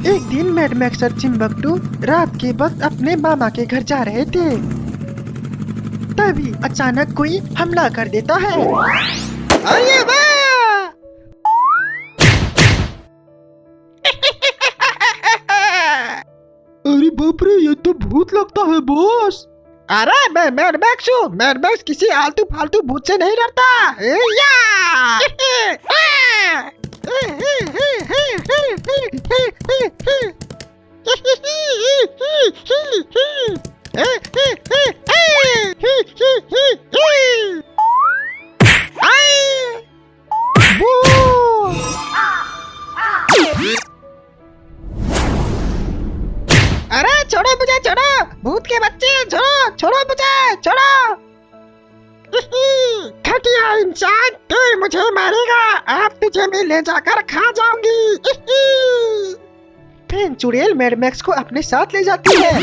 एक दिन mad max और चिंबकटू रात के वक्त अपने मामा के घर जा रहे थे। तभी अचानक कोई हमला कर देता है। अरे वाह! अरे बाप रे, ये तो भूत लगता है बॉस। अरे मैं मैड मैक्स हूँ। मैड मैक्स किसी आलतू फालतू भूत से नहीं डरता। अरे छोड़ो मुझे, छोड़ो भूत के बच्चे, छोड़ो छोड़ो मुझे, छोड़ो। घटिया इंसान, तू मुझे मारेगा। अब तुझे मैं ले जाकर खा जाऊंगी। फिर चुड़ैल मैड मैक्स को अपने साथ ले जाती है।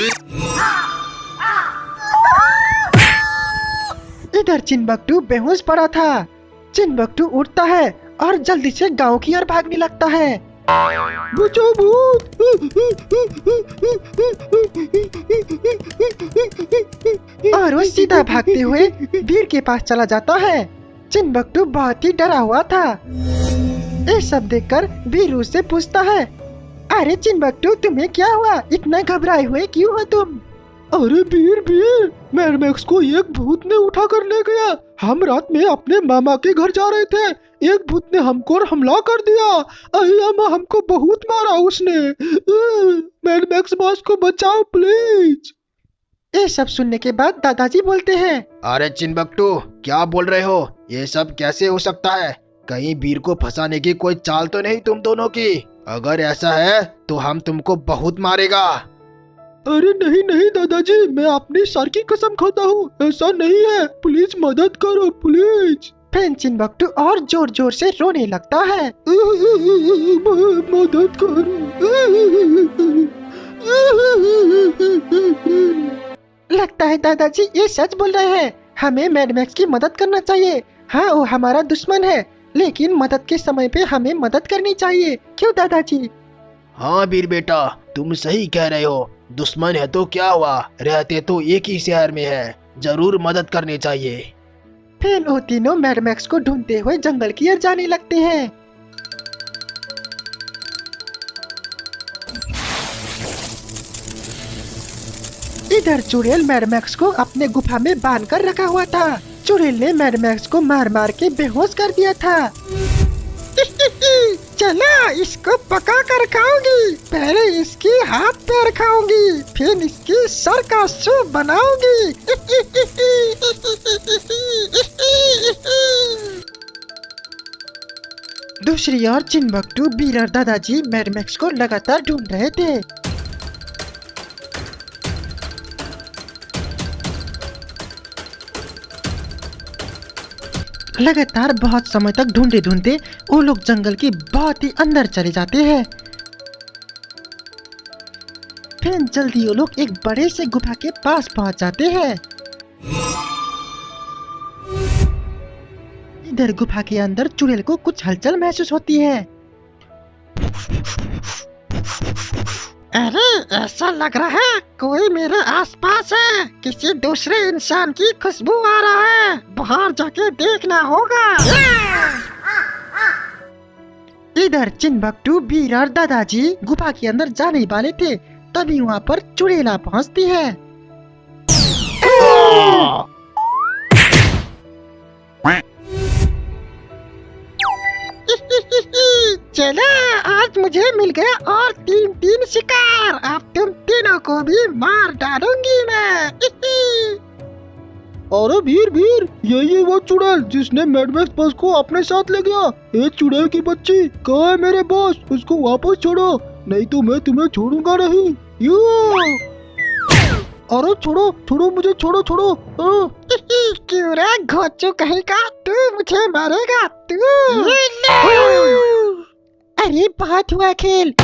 इधर चिंबकटू बेहोश पड़ा था। चिंबकटू उठता है और जल्दी से गांव की ओर भागने लगता है। बचाओ भूत। और वो सीधा भागते हुए वीर के पास चला जाता है। चिंबकटू बहुत ही डरा हुआ था। ये सब देखकर वीर उससे पूछता है, अरे चिंबकटू तुम्हें क्या हुआ? इतना घबराए हुए क्यों हो तुम? अरे वीर, मैड मैक्स को एक भूत ने उठा कर ले गया। हम रात में अपने मामा के घर जा रहे थे, एक भूत ने हमको हमला कर दिया। अय्या, हमको बहुत मारा उसने। मैड मैक्स बॉस को बचाओ प्लीज। ये सब सुनने के बाद दादाजी बोलते हैं, अरे चिंबकटू, क्या बोल रहे हो? ये सब कैसे हो सकता है? कहीं वीर को फंसाने की कोई चाल तो नहीं तुम दोनों की? अगर ऐसा है तो हम तुमको बहुत मारेगा। अरे नहीं दादाजी, मैं अपनी सर की कसम खाता हूँ, ऐसा नहीं है। प्लीज मदद करो प्लीज। फिर चिंबकटू और जोर जोर से रोने लगता है। मदद करो। लगता है दादाजी ये सच बोल रहे हैं। हमें मैड मैक्स की मदद करना चाहिए। हाँ, वो हमारा दुश्मन है, लेकिन मदद के समय पे हमें मदद करनी चाहिए। क्यों दादाजी? हाँ वीर बेटा, तुम सही कह रहे हो। दुश्मन है तो क्या हुआ, रहते तो एक ही शहर में है, जरूर मदद करनी चाहिए। फिर वो तीनों मैड मैक्स को ढूंढते हुए जंगल की ओर जाने लगते हैं। इधर चुड़ैल मैड मैक्स को अपने गुफा में बांध कर रखा हुआ था। चुड़ैल ने मैड मैक्स को मार मार के बेहोश कर दिया था। चलो इसको पका कर खाऊंगी। पहले इसकी हाथ पैर खाऊंगी, फिर इसकी सर का सूप बनाऊंगी। दूसरी ओर चिंबकटू, वीर और दादाजी मैड मैक्स को लगातार ढूंढ रहे थे। लगातार बहुत समय तक ढूंढते ढूंढते वो लोग जंगल के बहुत ही अंदर चले जाते हैं। फिर जल्दी वो लोग एक बड़े से गुफा के पास पहुंच जाते हैं। इधर गुफा के अंदर चुड़ैल को कुछ हलचल महसूस होती है। अरे ऐसा लग रहा है कोई मेरे आसपास है। किसी दूसरे इंसान की खुशबू आ रहा है। बाहर जाके देखना होगा। इधर चिंबकटू, वीर और दादाजी गुफा के अंदर जाने वाले थे, तभी वहाँ पर चुड़ैल पहुँचती है। चलो, आज मुझे मिल गया और तीन शिकार। अब तुम तीनों को भी मार डालूंगी मैं। अरे वीर, यही वो चुड़ैल जिसने मैड मैक्स बॉस को अपने साथ ले गया। ये चुड़ैल की बच्ची, कहाँ है मेरे बॉस? उसको वापस छोड़ो, नहीं तो मैं तुम्हें छोड़ूंगा नहीं। अरे छोड़ो मुझे, छोड़ो। क्यों रे घोचू कहीं का, तू मुझे मारेगा तू? अरे बहुत हुआ खेल।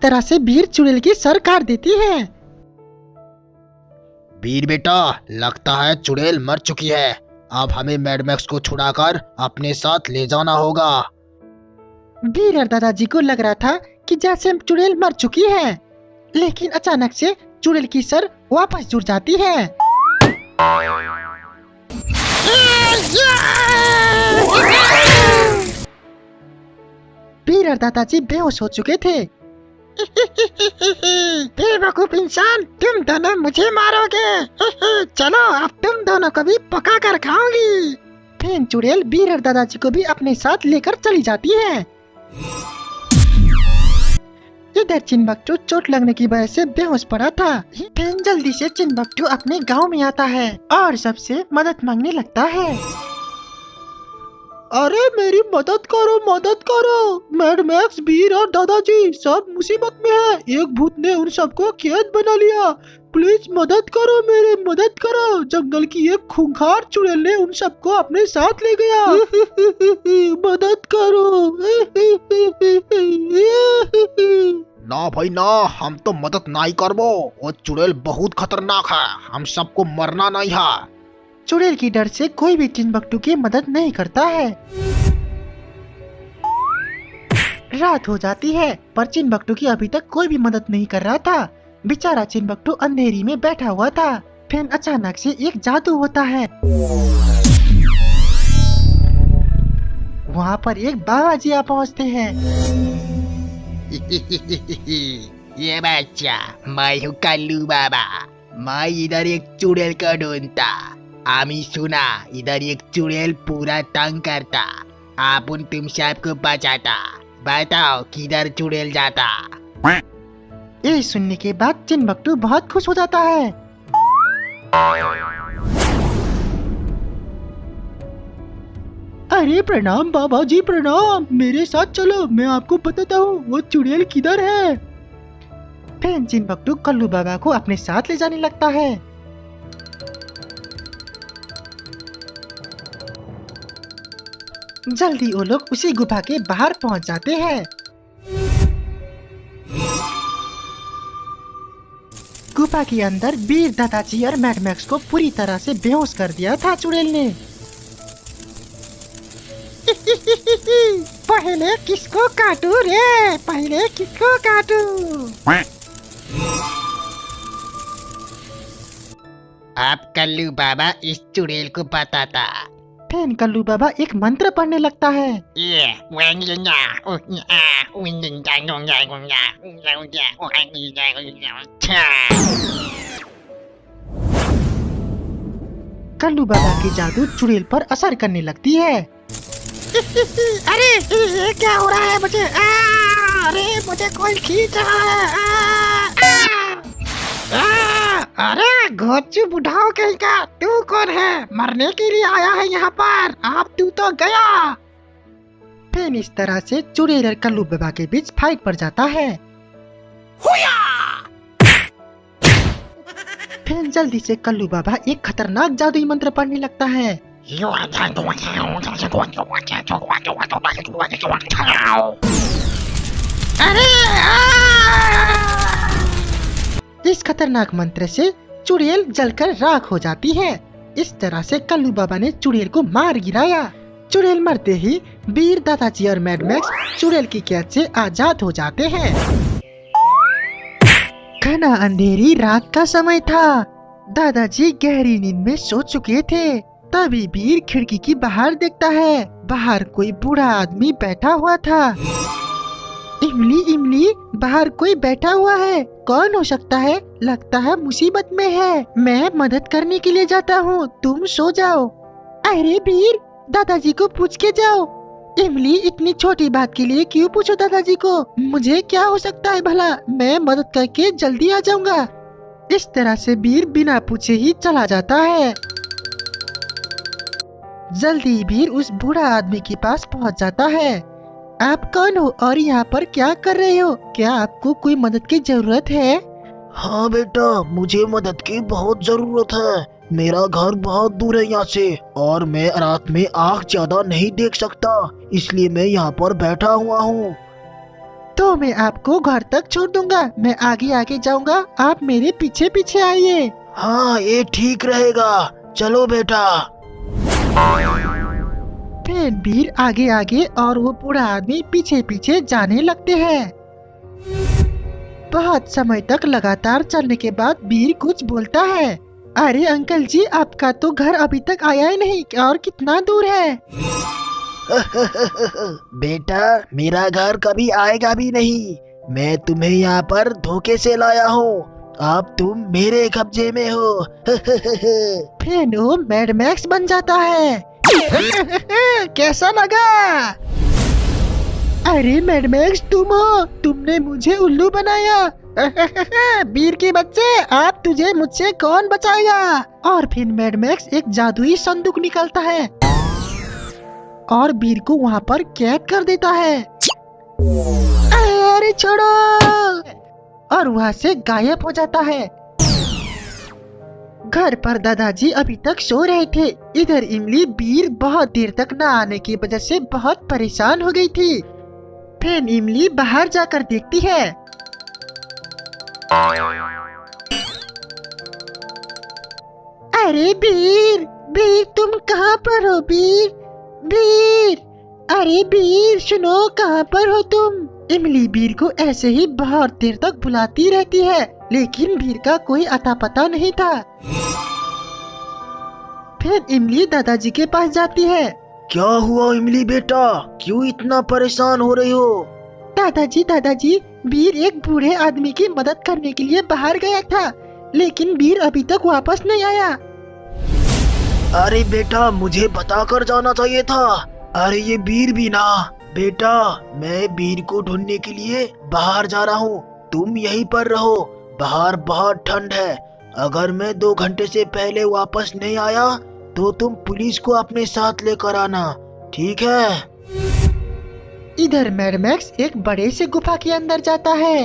तरह से वीर चुड़ैल की सर काट देती है। वीर बेटा, लगता है चुड़ैल मर चुकी है। अब हमें मैड मैक्स को छुड़ाकर अपने साथ ले जाना होगा। वीर और दादाजी को लग रहा था कि जैसे चुड़ैल मर चुकी है, लेकिन अचानक से चुड़ैल की सर वापस जुड़ जाती है। वीर और दादाजी बेहोश हो चुके थे। बेवकूफ इंसान, तुम दोनों मुझे मारोगे। चलो अब तुम दोनों को भी पका कर खाऊंगी। फिर चुड़ैल वीर और दादाजी को भी अपने साथ लेकर चली जाती है। इधर चिनबकटू चोट लगने की वजह से बेहोश पड़ा था। फिर जल्दी से चिनबकटू अपने गांव में आता है और सबसे मदद मांगने लगता है। अरे मेरी मदद करो। मैड मैक्स, वीर और दादाजी सब मुसीबत में है। एक भूत ने उन सबको कैद बना लिया। प्लीज मदद करो। जंगल की एक खूंखार चुड़ैल ने उन सबको अपने साथ ले गया। मदद करो। ना भाई ना, हम तो मदद नहीं करबो। वो चुड़ैल बहुत खतरनाक है, हम सबको मरना नहीं है। चुड़ैल की डर से कोई भी चिनबकटू की मदद नहीं करता है। रात हो जाती है, पर चिनबकटू की अभी तक कोई भी मदद नहीं कर रहा था। बेचारा चिनबकटू अंधेरी में बैठा हुआ था। फिर अचानक से एक जादू होता है। वहाँ पर एक बाबा जी आ पहुँचते हैं। ये बच्चा, मैं हूँ कल्लू बाबा। मैं इधर एक चुड़ैल का ढूंढता। आमी सुना इधर एक चुड़ैल पूरा तंग करता। आपुन तुम सबको बचाता। बताओ किधर चुड़ैल जाता? ये सुनने के बाद चिनबकटू बहुत खुश हो जाता है। अरे प्रणाम बाबा जी, प्रणाम। मेरे साथ चलो, मैं आपको बताता हूँ वो चुड़ैल किधर है। फिर चिनबकटू कल्लू बाबा को अपने साथ ले जाने लगता है। जल्दी वो लोग उसी गुफा के बाहर पहुंच जाते हैं। गुफा के अंदर वीर, दादाजी और मैड मैक्स को पूरी तरह से बेहोश कर दिया था चुड़ैल ने। पहले किसको काटू रे, पहले किसको काटू। अब कल्लू बाबा इस चुड़ैल को बताता। फिर कल्लू बाबा एक मंत्र पढ़ने लगता है। कल्लू बाबा की जादू चुड़ैल पर असर करने लगती है। अरे ये क्या हो रहा है मुझे? अरे मुझे कोई खींच रहा है। अरे घोचू बुढ़ाओ कहीं का, तू कौन है? मरने के लिए आया है यहाँ पर? अब तू तो गया। फिर इस तरह से चुड़ैल और कल्लू बाबा के बीच फाइट पड़ जाता है। फिर जल्दी से कल्लू बाबा एक खतरनाक जादुई मंत्र पढ़ने लगता है। अरे इस खतरनाक मंत्र से चुड़ैल जलकर राख हो जाती है। इस तरह से कल्लू बाबा ने चुड़ैल को मार गिराया। चुड़ैल मरते ही वीर, दादाजी और मैड मैक्स चुड़ैल की कैद से आजाद हो जाते हैं। घना अंधेरी रात का समय था। दादाजी गहरी नींद में सो चुके थे। तभी वीर खिड़की की बाहर देखता है। बाहर कोई बूढ़ा आदमी बैठा हुआ था। इमली, इमली, बाहर कोई बैठा हुआ है। कौन हो सकता है? लगता है मुसीबत में है। मैं मदद करने के लिए जाता हूँ, तुम सो जाओ। अरे वीर, दादाजी को पूछ के जाओ। इमली, इतनी छोटी बात के लिए क्यों पूछो दादाजी को? मुझे क्या हो सकता है भला? मैं मदद करके जल्दी आ जाऊंगा। इस तरह से वीर बिना पूछे ही चला जाता है। जल्दी वीर उस बूढ़ा आदमी के पास पहुंच जाता है। आप कौन हो और यहाँ पर क्या कर रहे हो? क्या आपको कोई मदद की जरूरत है? हाँ बेटा, मुझे मदद की बहुत जरूरत है। मेरा घर बहुत दूर है यहाँ से और मैं रात में आँख ज्यादा नहीं देख सकता, इसलिए मैं यहाँ पर बैठा हुआ हूँ। तो मैं आपको घर तक छोड़ दूंगा। मैं आगे आगे जाऊंगा, आप मेरे पीछे पीछे आइए। हाँ, ये ठीक रहेगा। चलो बेटा। फिर वीर आगे आगे और वो बूढ़ा आदमी पीछे पीछे जाने लगते हैं। बहुत समय तक लगातार चलने के बाद वीर कुछ बोलता है। अरे अंकल जी, आपका तो घर अभी तक आया ही नहीं, और कितना दूर है? बेटा, मेरा घर कभी आएगा भी नहीं। मैं तुम्हें यहाँ पर धोखे से लाया हूँ। अब तुम मेरे कब्जे में हो। फिर वो मैड मैक्स बन जाता है। कैसा लगा? अरे मैड मैक्स तुम हो, तुमने मुझे उल्लू बनाया। वीर के बच्चे, आप तुझे मुझसे कौन बचाएगा? और फिर मैड मैक्स एक जादुई संदूक निकालता है और वीर को वहाँ पर कैद कर देता है। अरे छोड़ो, और वहाँ से गायब हो जाता है। घर पर दादाजी अभी तक सो रहे थे। इधर इमली वीर बहुत देर तक न आने की वजह से बहुत परेशान हो गई थी। फिर इमली बाहर जाकर देखती है। अरे वीर, वीर तुम कहाँ पर हो? वीर, वीर, अरे वीर सुनो, कहाँ पर हो तुम? इमली वीर को ऐसे ही बहुत देर तक बुलाती रहती है, लेकिन वीर का कोई अता पता नहीं था। फिर इमली दादाजी के पास जाती है। क्या हुआ इमली बेटा, क्यों इतना परेशान हो रही हो? दादाजी, दादाजी, वीर एक बूढ़े आदमी की मदद करने के लिए बाहर गया था, लेकिन वीर अभी तक वापस नहीं आया। अरे बेटा, मुझे बताकर जाना चाहिए था। अरे ये वीर भी ना। बेटा, मैं वीर को ढूंढने के लिए बाहर जा रहा हूँ, तुम यहीं पर रहो। बाहर बहुत ठंड है। अगर मैं 2 घंटे से पहले वापस नहीं आया तो तुम पुलिस को अपने साथ लेकर आना, ठीक है? इधर मैड मैक्स एक बड़े से गुफा के अंदर जाता है।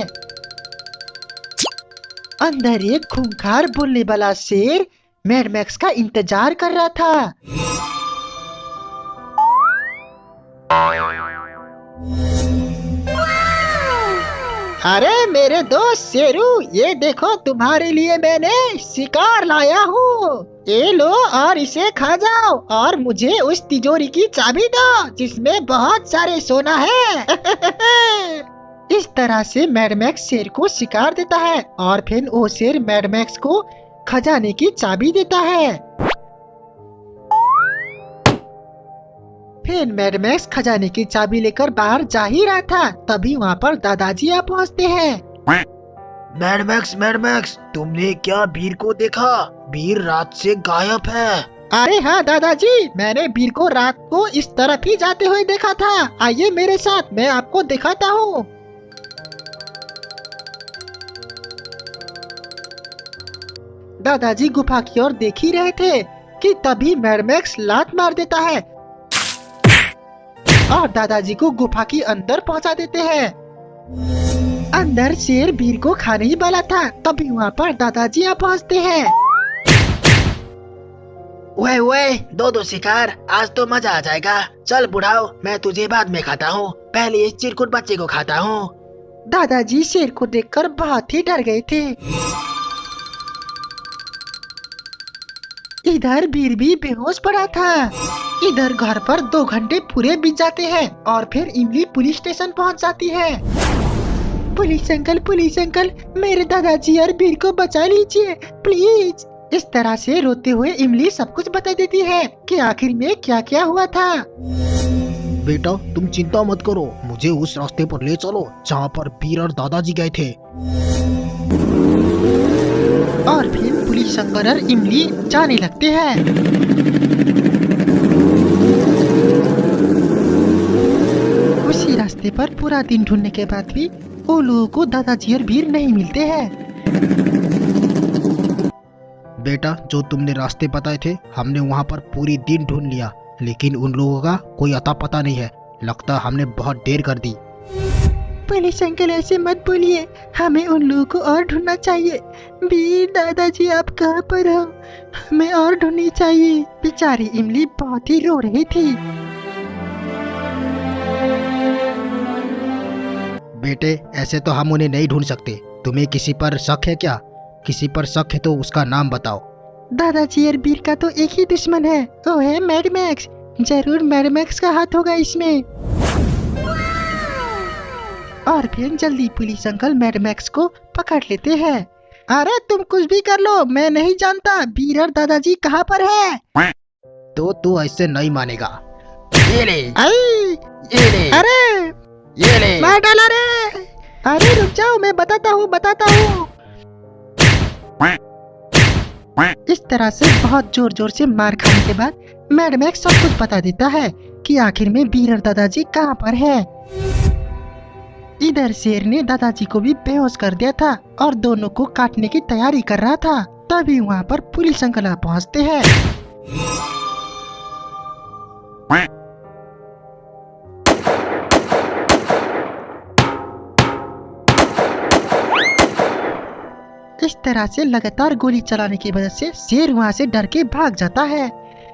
अंदर एक खूंखार बोलने वाला शेर मैड मैक्स का इंतजार कर रहा था। अरे मेरे दोस्त शेरू, ये देखो तुम्हारे लिए मैंने शिकार लाया हूँ। ये लो और इसे खा जाओ, और मुझे उस तिजोरी की चाबी दो जिसमें बहुत सारे सोना है। इस तरह से मैड मैक्स शेर को शिकार देता है, और फिर वो शेर मैड मैक्स को खजाने की चाबी देता है। फिर मैड मैक्स खजाने की चाबी लेकर बाहर जा ही रहा था, तभी वहाँ पर दादाजी आ पहुँचते हैं। मैड मैक्स, तुमने क्या वीर को देखा? वीर रात से गायब है। अरे हाँ दादाजी, मैंने वीर को रात को इस तरफ ही जाते हुए देखा था। आइए मेरे साथ, मैं आपको दिखाता हूँ। दादाजी गुफा की ओर देख ही रहे थे कि तभी मैड मैक्स लात मार देता है और दादाजी को गुफा के अंदर पहुंचा देते हैं। अंदर शेर वीर को खाने ही वाला था, तभी वहाँ पर दादाजी आ पहुँचते हैं। ओए, दो शिकार, आज तो मजा आ जाएगा। चल बुढ़ाओ, मैं तुझे बाद में खाता हूँ, पहले इस चिरकुट बच्चे को खाता हूँ। दादाजी शेर को देखकर बहुत ही डर गए थे। इधर वीर भी बेहोश पड़ा था। इधर घर पर 2 घंटे पूरे बीत जाते हैं और फिर इमली पुलिस स्टेशन पहुंच जाती है। पुलिस अंकल, मेरे दादाजी और वीर को बचा लीजिए प्लीज। इस तरह से रोते हुए इमली सब कुछ बता देती है कि आखिर में क्या क्या हुआ था। बेटा, तुम चिंता मत करो, मुझे उस रास्ते पर ले चलो जहाँ पर वीर और दादाजी गए थे। और फिर पुलिस अंकल और इमली जाने लगते हैं। उसी रास्ते पर पूरा दिन ढूंढने के बाद भी वो लोगों को दादाजी और वीर नहीं मिलते हैं। बेटा, जो तुमने रास्ते बताए थे, हमने वहाँ पर पूरी दिन ढूंढ लिया, लेकिन उन लोगों का कोई अता पता नहीं है। लगता हमने बहुत देर कर दी। पुलिस अंकल ऐसे मत बोलिए, हमें उन लोगों को और ढूंढना चाहिए। वीर, दादाजी आप कहाँ पर हो? हमें और ढूंढनी चाहिए। बेचारी इमली बहुत ही रो रही थी। बेटे, ऐसे तो हम उन्हें नहीं ढूंढ सकते। तुम्हें किसी पर शक है क्या? किसी पर शक है तो उसका नाम बताओ। दादाजी और बीर का तो एक ही दुश्मन है, वो है मैड मैक्स। जरूर मैड मैक्स का हाथ होगा इसमें। और फिर जल्दी पुलिस अंकल मैड मैक्स को पकड़ लेते हैं। अरे तुम कुछ भी कर लो, मैं नहीं जानता बीर और दादाजी कहाँ पर है। तो तू ऐसे नहीं मानेगा। ये ले, आई, ये ले, अरे ये ले। मार डाला रे। अरे रुक जाओ, मैं बताता हूँ। इस तरह से बहुत जोर जोर से मार खाने के बाद मैड मैक्स सब कुछ बता देता है कि आखिर में बीर और दादाजी कहाँ पर है। इधर शेर ने दादाजी को भी बेहोश कर दिया था और दोनों को काटने की तैयारी कर रहा था। तभी वहाँ पर पुलिस अंकल आ पहुँचते हैं। इस तरह से लगातार गोली चलाने की वजह से शेर वहाँ से डर के भाग जाता है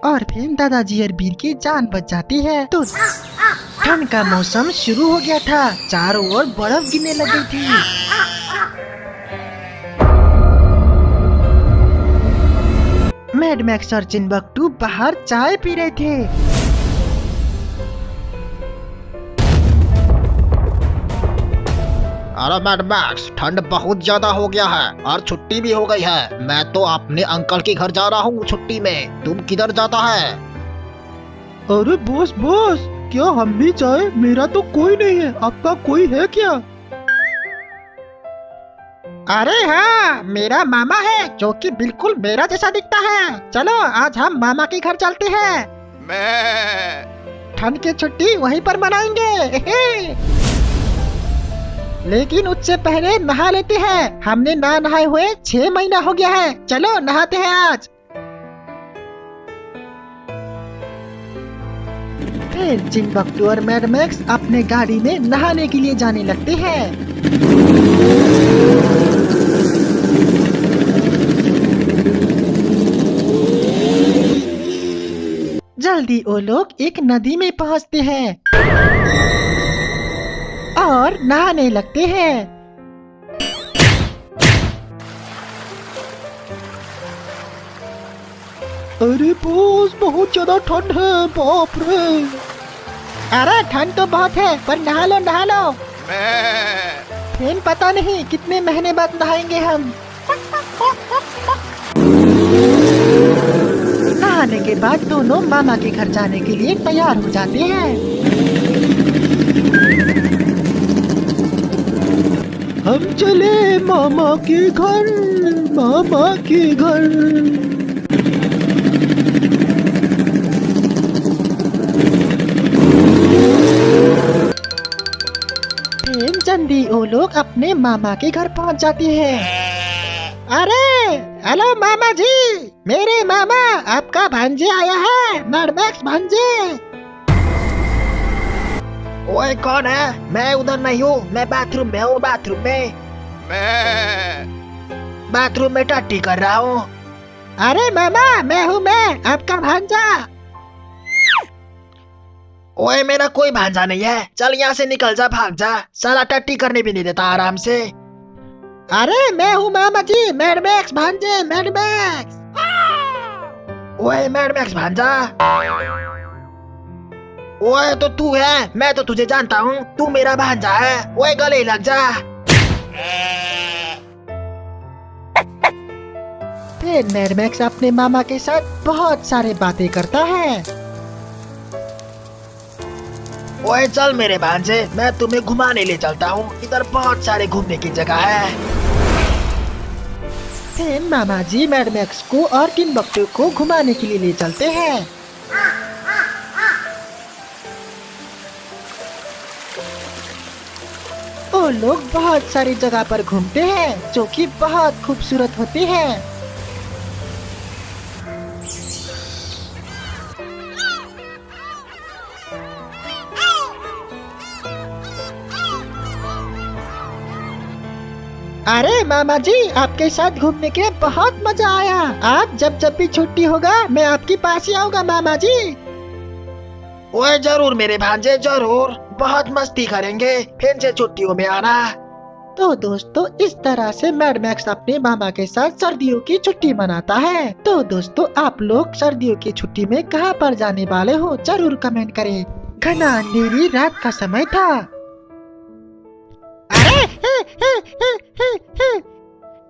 और फिर दादाजी और बीर की जान बच जाती है। तो ठंड का मौसम शुरू हो गया था, चारों ओर बर्फ गिरने लग गई थी। मैड मैक्स और चिनबकटू बाहर चाय पी रहे थे। अरे मैड मैक्स, ठंड बहुत ज्यादा हो गया है और छुट्टी भी हो गई है। मैं तो अपने अंकल के घर जा रहा हूँ छुट्टी में। तुम किधर जाता है? अरे बॉस, क्या हम भी जाए? मेरा तो कोई नहीं है, आपका कोई है क्या? अरे हाँ, मेरा मामा है जो कि बिल्कुल मेरा जैसा दिखता है। चलो आज हम मामा के घर चलते हैं। ठंड की छुट्टी वहीं पर मनाएंगे। लेकिन उससे पहले नहा लेते हैं। हमने ना नहाए हुए 6 महीना हो गया है। चलो नहाते हैं आज। फिर चिनबकटू और मैड मैक्स अपने गाड़ी में नहाने के लिए जाने लगते हैं। जल्दी वो लोग एक नदी में पहुंचते हैं और नहाने लगते हैं। अरे बॉस, बहुत ज्यादा ठंड है, बाप रे। अरे ठंड तो बहुत है, पर नहा लो। फिर पता नहीं कितने महीने बाद नहाएंगे हम। नहाने के बाद दोनों मामा के घर जाने के लिए तैयार हो जाते हैं। हम चले मामा के घर। फिर जल्दी वो लोग अपने मामा के घर पहुंच जाते हैं। अरे हेलो मामा जी, मेरे मामा आपका भांजे आया है, मैड मैक्स भांजे। ओए कौन है? मैं उधर नहीं हूँ, मैं बाथरूम में हूँ। बाथरूम में टट्टी कर रहा हूँ। अरे मामा, मैं हूँ, मैं आपका भांजा। ओए मेरा कोई भांजा नहीं है, चल यहाँ से निकल जा, भाग जा। साला टट्टी करने भी नहीं देता आराम से। अरे मैं हूँ मामा जी, मैड मैक्स भांजे, मैड मैक्स। ओए मैड मैक्स भांजा। ओए तो तू है, मैं तो तुझे जानता हूँ, तू मेरा भांजा है। ओए गले लग जा। फिर मैड मैक्स अपने मामा के साथ बहुत सारे बातें करता है। ओए चल मेरे भांजे, मैं तुम्हें घुमाने ले चलता हूँ। इधर बहुत सारे घूमने की जगह है। फिर मामा जी मैड मैक्स को और चिनबकटू को घुमाने के लिए ले चलते हैं। वो लोग बहुत सारी जगह पर घूमते हैं जो कि बहुत खूबसूरत होती है। अरे मामा जी, आपके साथ घूमने के बहुत मजा आया। आप जब भी छुट्टी होगा मैं आपके पास ही आऊंगा मामा जी। ओए जरूर मेरे भांजे, जरूर। बहुत मस्ती करेंगे, फिर से छुट्टियों में आना। तो दोस्तों इस तरह से मैड मैक्स अपने मामा के साथ सर्दियों की छुट्टी मनाता है। तो दोस्तों आप लोग सर्दियों की छुट्टी में कहाँ पर जाने वाले हो जरूर कमेंट करें। घना अंधेरी रात का समय था। अरे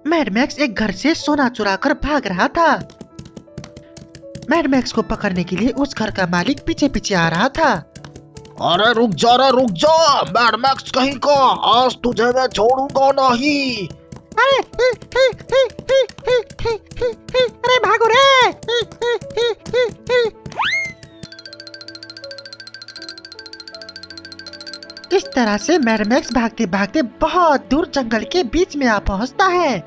मैड मैक्स एक घर से सोना चुराकर भाग रहा था। मैड मैक्स को पकड़ने के लिए उस घर का मालिक पीछे पीछे आ रहा था। अरे रुक जा रे, रुक जा मैड मैक्स कहीं का, आज तुझे मैं छोड़ूंगा नहीं। अरे भागो रे। इस तरह से मैड मैक्स भागते भागते बहुत दूर जंगल के बीच में आ पहुंचता है।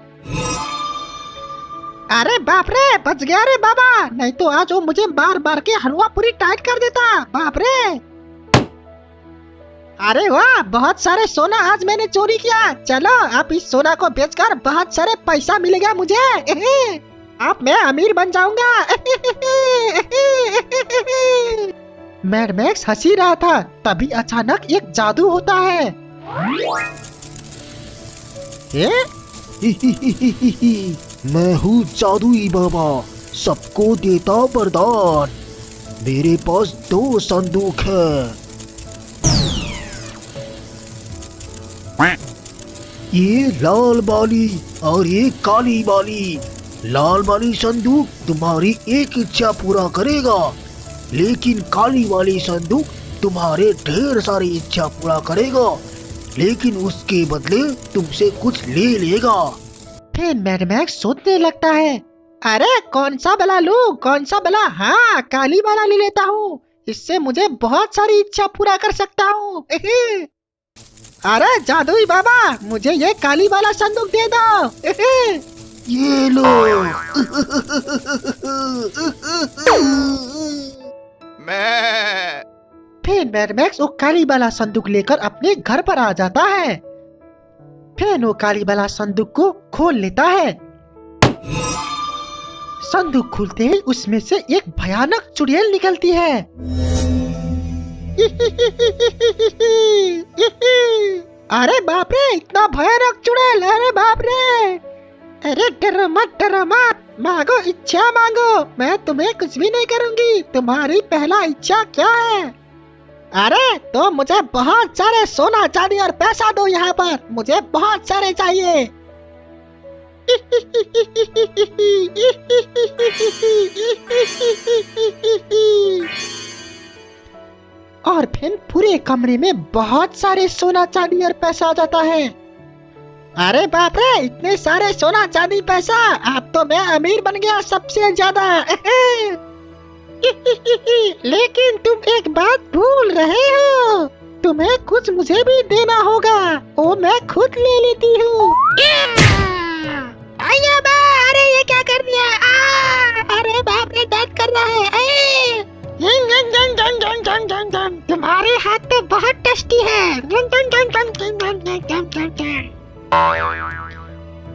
अरे बाप रे, बच गया रे बाबा, नहीं तो आज वो मुझे मार मार के हलवा पूरी टाइट कर देता। बाप रे। अरे वाह, बहुत सारे सोना आज मैंने चोरी किया। चलो अब इस सोना को बेचकर बहुत सारे पैसा मिलेगा मुझे। अब मैं अमीर बन जाऊंगा। मैड मैक्स हंसी रहा था, तभी अचानक एक जादू होता है। मैं हूँ जादुई बाबा, सबको देता वरदान। मेरे पास 2 संदूक है। ये लाल वाली और ये काली वाली। लाल वाली संदूक तुम्हारी एक इच्छा पूरा करेगा, लेकिन काली वाली संदूक तुम्हारे ढेर सारी इच्छा पूरा करेगा, लेकिन उसके बदले तुमसे कुछ ले लेगा। फिर मैड मैक्स सोचने लगता है, अरे कौन सा भला लूं, कौन सा भला। हाँ, काली वाला ले लेता हूँ, इससे मुझे बहुत सारी इच्छा पूरा कर सकता हूँ। अरे जादुई बाबा, मुझे ये काली वाला संदूक दे दो। ये लो। फिर मैड मैक्स वो काली वाला संदूक लेकर अपने घर पर आ जाता है। फिर वो काली वाला संदूक को खोल लेता है। संदूक खुलते ही उसमें से एक भयानक चुड़ैल निकलती है। अरे बाप रे, इतना भयानक चुड़ैल, अरे बाप रे। अरे डरो मत, मांगो इच्छा मांगो, मैं तुम्हें कुछ भी नहीं करूंगी। तुम्हारी पहला इच्छा क्या है? अरे तो मुझे बहुत सारे सोना चांदी और पैसा दो, यहाँ पर मुझे बहुत सारे चाहिए। और फिर पूरे कमरे में बहुत सारे सोना चांदी और पैसा आ जाता है। अरे बाप रे, इतने सारे सोना चांदी पैसा, अब तो मैं अमीर बन गया सबसे ज्यादा। लेकिन तुम एक बात भूल रहे हो, तुम्हें कुछ मुझे भी देना होगा, वो मैं खुद ले लेती हूँ। अरे ये क्या कर दिया? अरे बाप रे, दर्द कर रहा है। तुम्हारे हाथ तो बहुत टेस्टी है।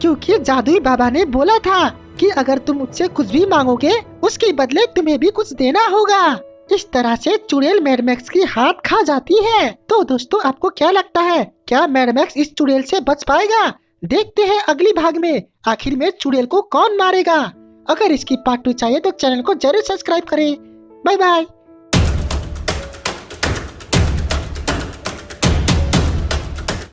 क्योंकि जादुई बाबा ने बोला था कि अगर तुम मुझसे कुछ भी मांगोगे, उसके बदले तुम्हें भी कुछ देना होगा। इस तरह से चुड़ैल मैड मैक्स की हाथ खा जाती है। तो दोस्तों आपको क्या लगता है, क्या मैड मैक्स इस चुड़ैल से बच पाएगा? देखते हैं अगली भाग में आखिर में चुड़ैल को कौन मारेगा। अगर इसकी पार्ट 2 चाहिए तो चैनल को जरूर सब्सक्राइब करें। Bye bye.